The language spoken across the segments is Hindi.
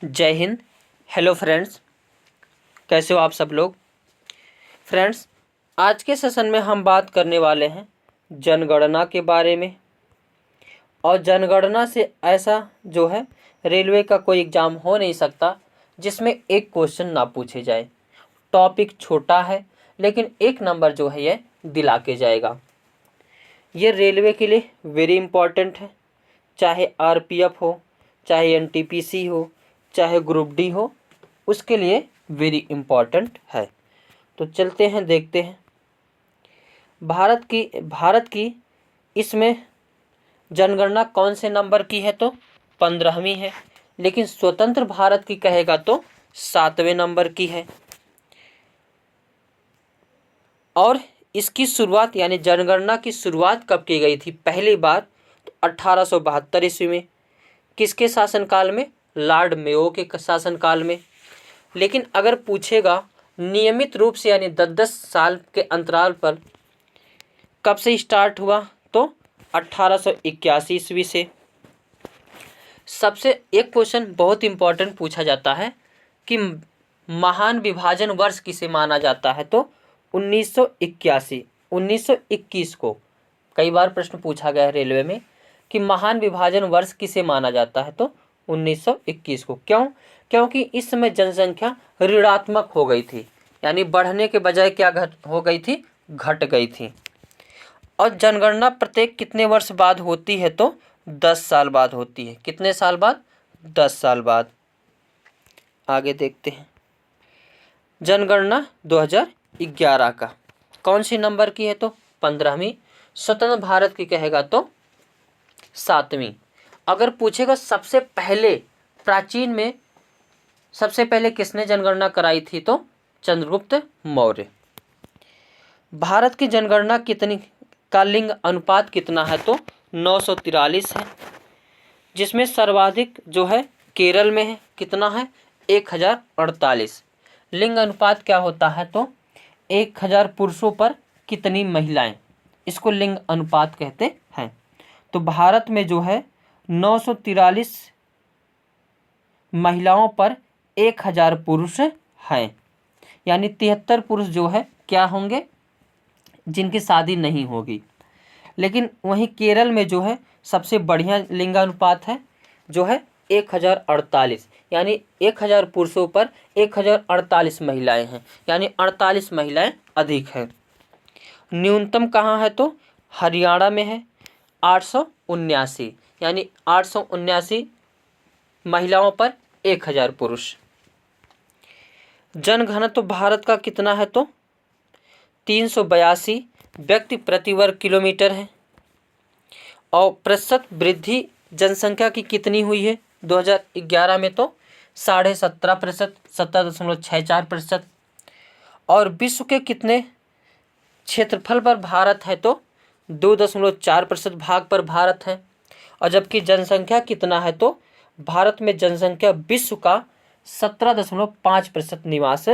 जय हिंद। हेलो फ्रेंड्स, कैसे हो आप सब लोग। फ्रेंड्स, आज के सेशन में हम बात करने वाले हैं जनगणना के बारे में। और जनगणना से ऐसा जो है रेलवे का कोई एग्ज़ाम हो नहीं सकता जिसमें एक क्वेश्चन ना पूछे जाए। टॉपिक छोटा है लेकिन एक नंबर जो है ये दिला के जाएगा। ये रेलवे के लिए वेरी इम्पॉर्टेंट है, चाहे आरपीएफ हो, चाहे एनटीपीसी हो, चाहे ग्रुप डी हो, उसके लिए वेरी इम्पॉर्टेंट है। तो चलते हैं, देखते हैं भारत की इसमें जनगणना कौन से नंबर की है, तो 15वीं है। लेकिन स्वतंत्र भारत की कहेगा तो 7वें नंबर की है। और इसकी शुरुआत यानी जनगणना की शुरुआत कब की गई थी पहली बार, तो 1872 ईस्वी में। किसके शासनकाल में? लॉर्ड मेयो के शासनकाल में। लेकिन अगर पूछेगा नियमित रूप से यानी 10-10 साल के अंतराल पर कब से स्टार्ट हुआ, तो 1881 ईस्वी से। सबसे एक क्वेश्चन बहुत इंपॉर्टेंट पूछा जाता है कि महान विभाजन वर्ष किसे माना जाता है, तो 1981 1921 को। कई बार प्रश्न पूछा गया है रेलवे में कि महान विभाजन वर्ष किसे माना जाता है, तो 1921 को। क्यों? क्योंकि इस समय जनसंख्या ऋणात्मक हो गई थी, यानी बढ़ने के बजाय क्या हो गई थी, घट गई थी। और जनगणना प्रत्येक कितने वर्ष बाद होती है, तो 10 साल बाद होती है। कितने साल बाद? 10 साल बाद। आगे देखते हैं जनगणना 2011 का कौन सी नंबर की है, तो 15वीं। स्वतंत्र भारत की कहेगा तो 7वीं। अगर पूछेगा सबसे पहले प्राचीन में सबसे पहले किसने जनगणना कराई थी, तो चंद्रगुप्त मौर्य। भारत की जनगणना कितनी का लिंग अनुपात कितना है, तो 943 है, जिसमें सर्वाधिक जो है केरल में है। कितना है? 1048। लिंग अनुपात क्या होता है, तो 1000 पुरुषों पर कितनी महिलाएं, इसको लिंग अनुपात कहते हैं। तो भारत में जो है 943 महिलाओं पर 1000 पुरुष हैं, यानी 73 पुरुष जो है क्या होंगे, जिनकी शादी नहीं होगी। लेकिन वहीं केरल में जो है सबसे बढ़िया लिंगानुपात है, जो है 1048, यानी 1000 पुरुषों पर 1048 महिलाएं हैं, यानी 48 महिलाएं अधिक हैं। न्यूनतम कहाँ है, तो हरियाणा में है 879, यानी 879 महिलाओं पर 1000 पुरुष। जनघनत्व भारत का कितना है, तो 382 व्यक्ति प्रति वर्ग किलोमीटर है। और प्रतिशत वृद्धि जनसंख्या की कितनी हुई है 2011 में, तो 17.5%, 17.64%। और विश्व के कितने क्षेत्रफल पर भारत है, तो 2.4% भाग पर भारत है। और जबकि जनसंख्या कितना है, तो भारत में जनसंख्या विश्व का 17.5% निवास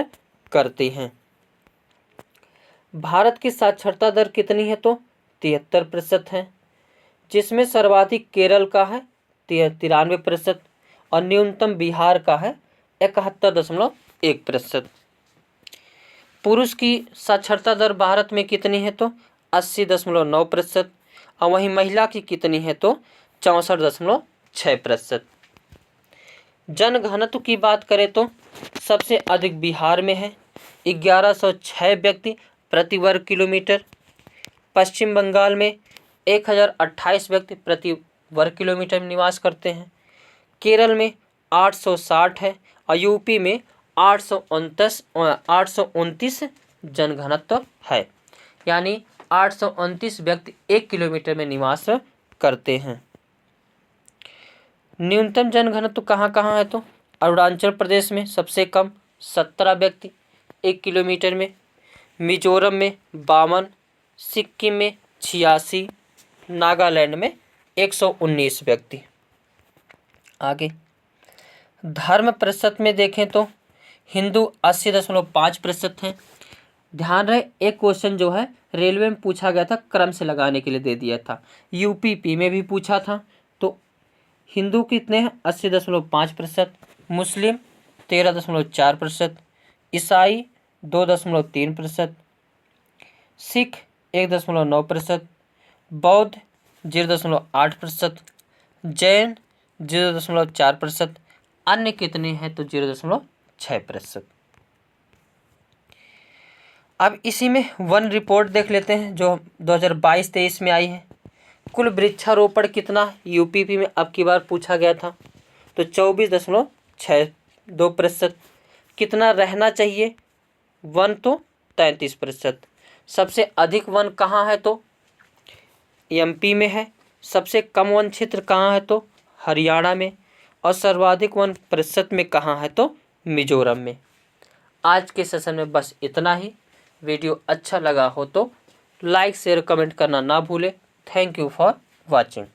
करती हैं। भारत की साक्षरता दर कितनी है, तो 73% है, जिसमें सर्वाधिक केरल का है 93% और न्यूनतम बिहार का है 71.1%। पुरुष की साक्षरता दर भारत में कितनी है, तो 80.9%। और वहीं महिला की कितनी है, तो 64.6%। जनघनत्व की बात करें तो सबसे अधिक बिहार में है 1106 व्यक्ति प्रति वर्ग किलोमीटर। पश्चिम बंगाल में 1028 व्यक्ति प्रति वर्ग किलोमीटर में निवास करते हैं। केरल में 860 है और यूपी में 829 जनघनत्व है, यानी 829 व्यक्ति 1 किलोमीटर में निवास करते हैं। न्यूनतम जनघनत्व कहाँ कहाँ है, तो अरुणाचल प्रदेश में सबसे कम 17 व्यक्ति 1 किलोमीटर में, मिजोरम में 52, सिक्किम में 86, नागालैंड में 119 व्यक्ति। आगे धर्म प्रतिशत में देखें तो हिंदू 80.5% हैं। ध्यान रहे, एक क्वेश्चन जो है रेलवे में पूछा गया था, क्रम से लगाने के लिए दे दिया था। यूपीपी में भी पूछा था, तो हिंदू कितने हैं 80.5%, मुस्लिम 13.4%, ईसाई 2.3%, सिख 1.9%, बौद्ध 0.8%, जैन 0.4%, अन्य कितने हैं तो 0.6%। अब इसी में वन रिपोर्ट देख लेते हैं जो 2022-23 में आई है। कुल वृक्षारोपण कितना यूपीपी में अब की बार पूछा गया था तो 24.62%। कितना रहना चाहिए वन तो 33%। सबसे अधिक वन कहाँ है तो एमपी में है। सबसे कम वन क्षेत्र कहाँ है तो हरियाणा में। और सर्वाधिक वन प्रतिशत में कहाँ है तो मिजोरम में। आज के सेशन में बस इतना ही। वीडियो अच्छा लगा हो तो लाइक शेयर कमेंट करना ना भूलें। Thank you for watching.